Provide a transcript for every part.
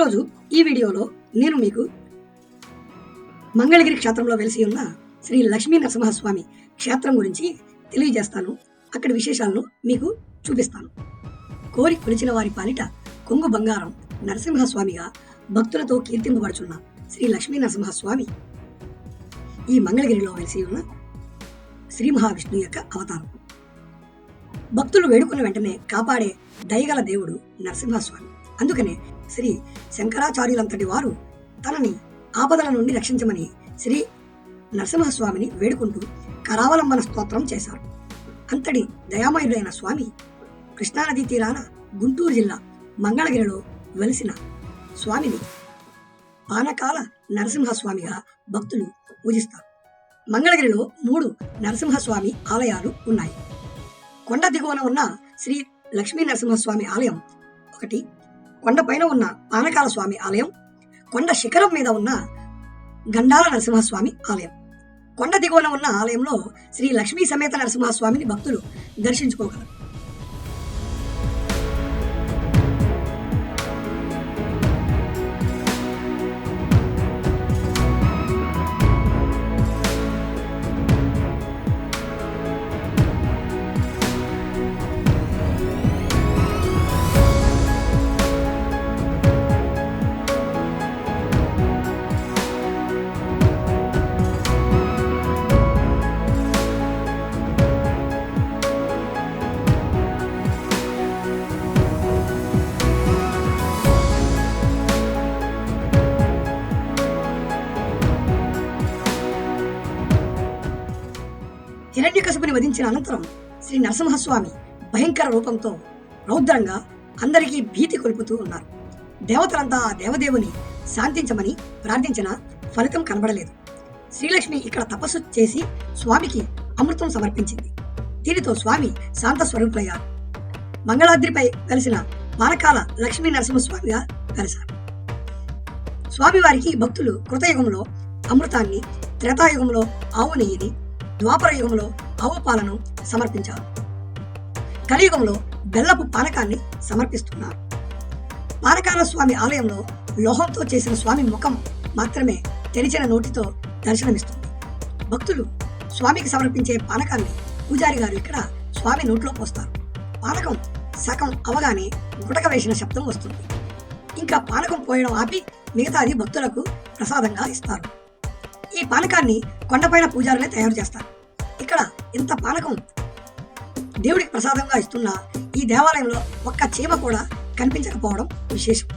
ఈరోజు ఈ వీడియోలో నేను మీకు మంగళగిరి క్షేత్రంలో వెలిసి ఉన్న శ్రీ లక్ష్మీ నరసింహస్వామి క్షేత్రం గురించి తెలియజేస్తాను. అక్కడి విశేషాలను మీకు చూపిస్తాను. కోరి కొలిచిన వారి పాలిట కొంగు బంగారం నరసింహస్వామిగా భక్తులతో కీర్తింపబడుచున్న శ్రీ లక్ష్మీ నరసింహస్వామి ఈ మంగళగిరిలో వెలిసి ఉన్న శ్రీ మహావిష్ణు యొక్క అవతారం. భక్తులు వేడుకున్న వెంటనే కాపాడే దయగల దేవుడు నరసింహస్వామి. అందుకనే శ్రీ శంకరాచార్యులంతటి వారు తనని ఆపదల నుండి రక్షించమని శ్రీ నరసింహస్వామిని వేడుకుంటూ కరావలంబన స్తోత్రం చేశారు. అంతటి దయామయుడైన స్వామి కృష్ణానదీ తీరాన గుంటూరు జిల్లా మంగళగిరిలో వెలిసిన స్వామిని పానకాల నరసింహస్వామిగా భక్తులు పూజిస్తారు. మంగళగిరిలో 3 నరసింహస్వామి ఆలయాలు ఉన్నాయి. కొండ దిగువన ఉన్న శ్రీ లక్ష్మీ నరసింహస్వామి ఆలయం ఒకటి, కొండపైన ఉన్న పానకాల స్వామి ఆలయం, కొండ శిఖరం మీద ఉన్న గండాల నరసింహస్వామి ఆలయం. కొండ దిగువన ఉన్న ఆలయంలో శ్రీ లక్ష్మీ సమేత నరసింహస్వామిని భక్తులు దర్శించుకోగలరు. హిరణ్యకశిపుని వధించిన అనంతరం శ్రీ నరసింహస్వామి భయంకర రూపంతో రౌద్రంగా అందరికీ భీతి కొలుపుతూ ఉన్నారు. దేవతలంతా ఆ దేవదేవుని శాంతించమని ప్రార్థించిన ఫలితం కనబడలేదు. శ్రీలక్ష్మి ఇక్కడ తపస్సు చేసి స్వామికి అమృతం సమర్పించింది. దీనితో స్వామి శాంత స్వరూపులయ్యారు. మంగళాద్రిపై కలిసిన పానకాల లక్ష్మీ నరసింహస్వామిగా కలిశారు. స్వామివారికి భక్తులు కృతయుగంలో అమృతాన్ని, త్రేతాయుగంలో ఆవు నెయ్యిని, ద్వాపర యుగంలో ఆవు పాలను సమర్పించారు. కలియుగంలో బెల్లపు పానకాన్ని సమర్పిస్తున్నారు. పానకాల స్వామి ఆలయంలో లోహంతో చేసిన స్వామి ముఖం మాత్రమే తెరిచిన నోటితో దర్శనమిస్తుంది. భక్తులు స్వామికి సమర్పించే పానకాన్ని పూజారి గారు ఇక్కడ స్వామి నోట్లో పోస్తారు. పానకం సగం అవగానే గుటక వేసిన శబ్దం వస్తుంది. ఇంకా పానకం పోయడం ఆపి మిగతాది భక్తులకు ప్రసాదంగా ఇస్తారు. ఈ పానకాన్ని కొండపైన పూజారులే తయారు చేస్తారు. ఇక్కడ ఇంత పానకం దేవుడికి ప్రసాదంగా ఇస్తున్నా ఈ దేవాలయంలో ఒక్క చీమ కూడా కనిపించకపోవడం విశేషం.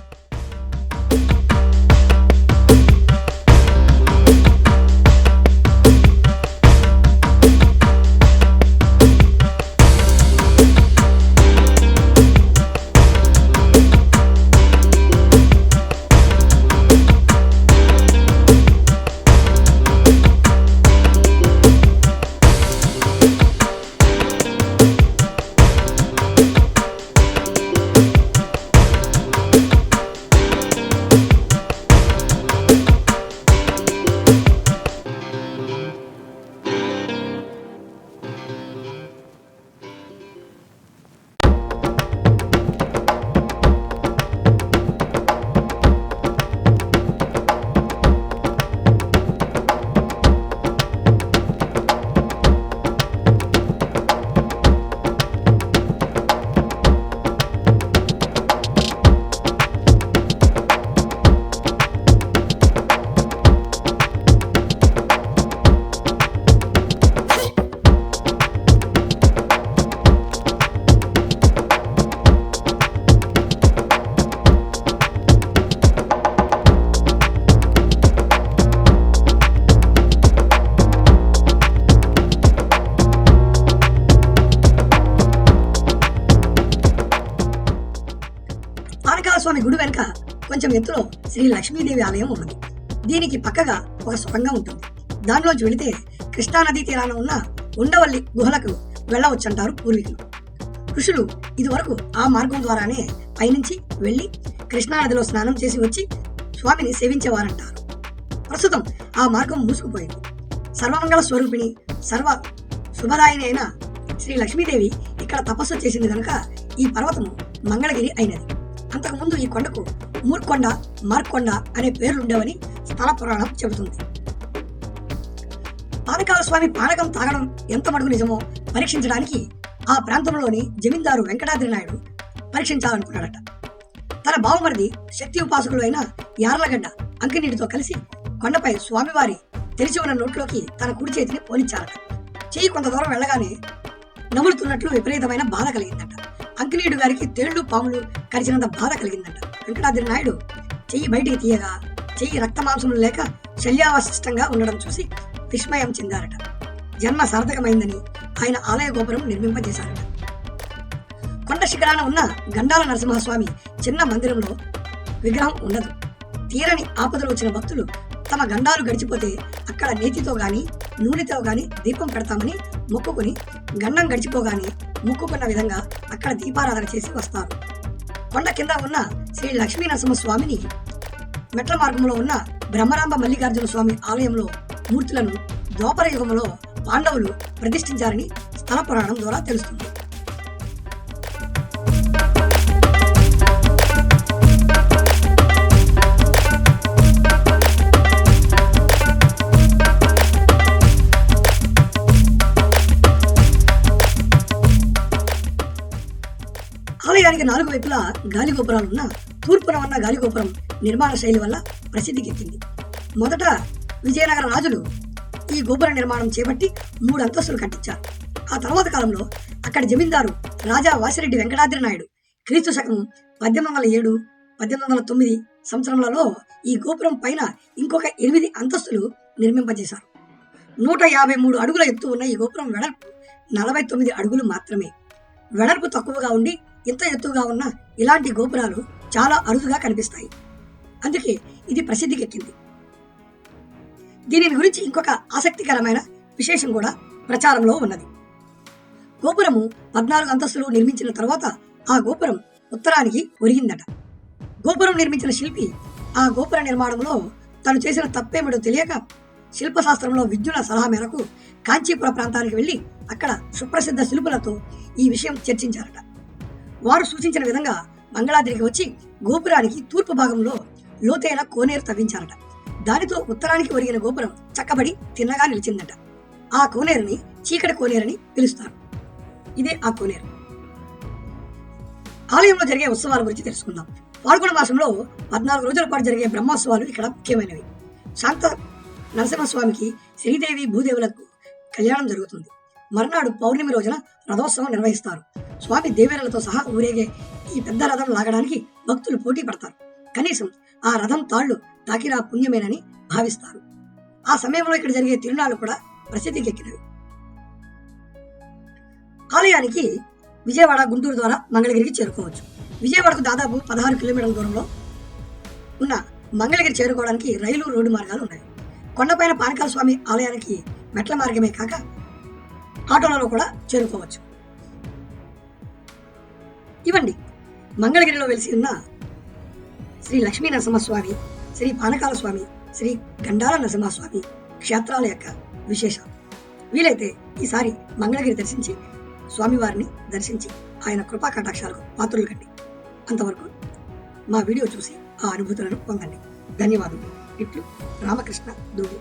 స్వామి గుడి వెనుక కొంచెం ఎత్తులో శ్రీ లక్ష్మీదేవి ఆలయం ఉన్నది. దీనికి పక్కగా ఒక సొరంగం ఉంటుంది. దానిలోంచి వెళితే కృష్ణానదీ తీరాన ఉన్న ఉండవల్లి గుహలకు వెళ్ళవచ్చంటారు పూర్వీకులు. ఋషులు ఇదివరకు ఆ మార్గం ద్వారానే పైనుంచి వెళ్లి కృష్ణానదిలో స్నానం చేసి వచ్చి స్వామిని సేవించేవారంటారు. ప్రస్తుతం ఆ మార్గం మూసుకుపోయింది. సర్వమంగళ స్వరూపిణి, సర్వ శుభదాయిని అయిన శ్రీ లక్ష్మీదేవి ఇక్కడ తపస్సు చేసింది కనుక ఈ పర్వతము మంగళగిరి అయినది. అంతకుముందు ఈ కొండకు మూర్కొండ, మార్కొండ అనే పేర్లుండేవని స్థల పురాణం చెబుతుంది. పానకాల స్వామి పానకం తాగడం ఎంత మడుగు నిజమో పరీక్షించడానికి ఆ ప్రాంతంలోని జమీందారు వెంకటాద్రి నాయుడు పరీక్షించాలనుకున్నాడట. తన బావమరిది శక్తి ఉపాసకులు అయిన యార్లగడ్డ అంకినీటితో కలిసి కొండపై స్వామివారి తెరిచి ఉన్న నోట్లోకి తన కుడి చేతిని పోనిచ్చారట. చెయ్యి కొంత దూరం వెళ్ళగానే నములుతున్నట్లు విపరీతమైన బాధ కలిగిందట. అంకినీడు గారికి తేళ్లు పాములు కరిచినంత బాధ కలిగిందట. వెంకటాద్రి నాయుడు చెయ్యి బయటికి తీయగా చెయ్యి రక్తమాంసములు లేక శల్యావశిష్టంగా ఉండడం చూసి విస్మయం చెందారట. జన్మ సార్థకమైందని ఆయన ఆలయ గోపురం నిర్మింపజేశారట. కొండ శిఖరాన ఉన్న గండాల నరసింహస్వామి చిన్న మందిరంలో విగ్రహం ఉండదు. తీరని ఆపదలు వచ్చిన భక్తులు తమ గండాలు గడిచిపోతే అక్కడ నేతితో గాని నూనెతో గాని దీపం పెడతామని మొక్కుకుని గండం గడిచిపోగానే మొక్కుకున్న విధంగా అక్కడ దీపారాధన చేసి వస్తారు. కొండ కింద ఉన్న శ్రీ లక్ష్మీ నరసింహస్వామిని మెట్ల మార్గంలో ఉన్న బ్రహ్మరాంబ మల్లికార్జున స్వామి ఆలయంలో మూర్తులను ద్వాపర యుగంలో పాండవులు ప్రతిష్ఠించారని స్థల పురాణం ద్వారా తెలుస్తుంది. ఆలయానికి 4 వైపులా గాలిగోపురాలున్న తూర్పున ఉన్న గాలిగోపురం నిర్మాణ శైలి వల్ల ప్రసిద్ధికెక్కింది. మొదట విజయనగర రాజులు ఈ గోపుర నిర్మాణం చేపట్టి 3 అంతస్తులు కట్టించారు. ఆ తర్వాత కాలంలో అక్కడి జమీందారు రాజా వాసిరెడ్డి వెంకటాద్రి నాయుడు క్రీస్తు శకం 1807, 1809 సంవత్సరములలో ఈ గోపురం పైన ఇంకొక 8 అంతస్తులు నిర్మింపజేశారు. 153 అడుగుల ఎత్తు ఉన్న ఈ గోపురం వెడల్పు 49 అడుగులు మాత్రమే. వెడల్పు తక్కువగా ఉండి ఇంత ఎత్తుగా ఉన్న ఇలాంటి గోపురాలు చాలా అరుదుగా కనిపిస్తాయి. అందుకే ఇది ప్రసిద్ధికెక్కింది. దీని గురించి ఇంకొక ఆసక్తికరమైన విశేషం కూడా ప్రచారంలో ఉన్నది. గోపురము 14 అంతస్తులు నిర్మించిన తర్వాత ఆ గోపురం ఉత్తరానికి ఒరిగిందట. గోపురం నిర్మించిన శిల్పి ఆ గోపుర నిర్మాణంలో తను చేసిన తప్పేమిటో తెలియక శిల్పశాస్త్రంలో విజ్ఞుల సలహా మేరకు కాంచీపుర ప్రాంతానికి వెళ్లి అక్కడ సుప్రసిద్ధ శిల్పులతో ఈ విషయం చర్చించారట. వారు సూచించిన విధంగా మంగళాద్రికి వచ్చి గోపురానికి తూర్పు భాగంలో లోతైన కోనేరు తవ్వించారట. దానితో ఉత్తరానికి ఒరిగిన గోపురం చక్కబడి తిన్నగా నిలిచిందట. ఆ కోనేరుని చీకటి కోనేరుని పిలుస్తారు. ఇదే ఆ కోనేరు. ఆలయంలో జరిగే ఉత్సవాల గురించి తెలుసుకుందాం. పాల్గొన మాసంలో 14 రోజుల పాటు జరిగే బ్రహ్మోత్సవాలు ఇక్కడ ముఖ్యమైనవి. శాంత నరసింహస్వామికి శ్రీదేవి భూదేవులకు కళ్యాణం జరుగుతుంది. మర్నాడు పౌర్ణమి రోజున రథోత్సవం నిర్వహిస్తారు. స్వామి దేవేరులతో సహా ఊరేగే ఈ పెద్ద రథం లాగడానికి భక్తులు పోటీ పడతారు. కనీసం ఆ రథం తాళ్లు తాకిరా పుణ్యమేనని భావిస్తారు. ఆ సమయంలో ఇక్కడ జరిగే తిరునాళ్లు కూడా ప్రసిద్ధికెక్కినవి. ఆలయానికి విజయవాడ, గుంటూరు ద్వారా మంగళగిరికి చేరుకోవచ్చు. విజయవాడకు దాదాపు 16 కిలోమీటర్ల దూరంలో ఉన్న మంగళగిరి చేరుకోవడానికి రైలు, రోడ్డు మార్గాలు ఉన్నాయి. కొండపైన పానకాల స్వామి ఆలయానికి మెట్ల మార్గమే కాక ఆటోలలో కూడా చేరుకోవచ్చు. ఇవ్వండి మంగళగిరిలో వెలిసి ఉన్న శ్రీ లక్ష్మీ నరసింహస్వామి, శ్రీ పానకాల స్వామి, శ్రీ గండాల నరసింహస్వామి క్షేత్రాల యొక్క విశేషాలు. వీలైతే ఈసారి మంగళగిరి దర్శించి స్వామివారిని దర్శించి ఆయన కృపా కటాక్షాలకు పాత్రులు కండి. అంతవరకు మా వీడియో చూసి ఆ అనుభూతులను పొందండి. ధన్యవాదాలు. ఇట్లు రామకృష్ణ దూగు.